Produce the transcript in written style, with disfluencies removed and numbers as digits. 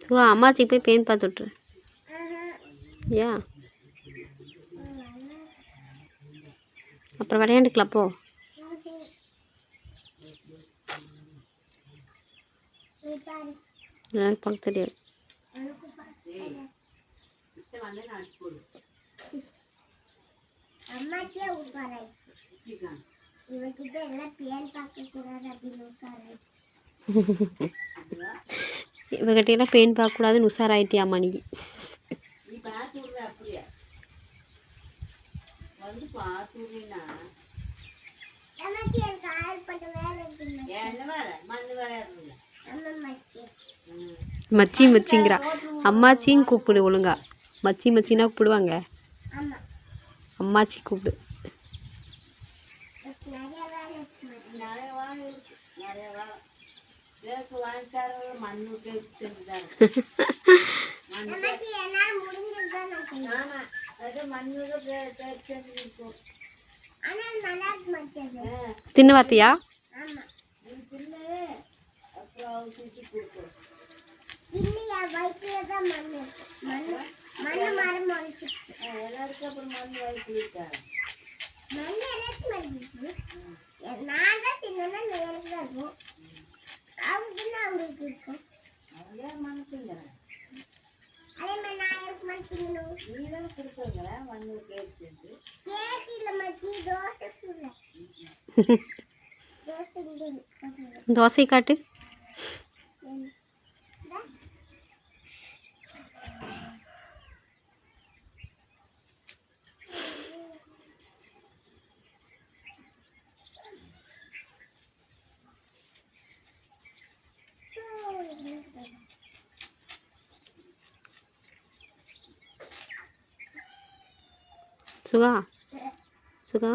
சுகா அம்மாச்சிக்கு போய் பேன் பார்த்து விட்ரு. ஏன் அப்புறம் விளையாண்டுக்கலாம் போ. எனக்கு பார்க்க தெரியாது. இவகிட்ட பெயின் பார்க்கக்கூடாதுன்னு உஷாராயிட்டியாம்மா நீ. மச்சி மச்சிங்கிறா. அம்மாச்சின்னு கூப்பிடு ஒழுங்கா. மச்சி மச்சின்னா கூப்பிடுவாங்க. அம்மாச்சி கூப்பிடு. தின்னு பார்த்தியா? தோசை காட்டு. சுகா சுகா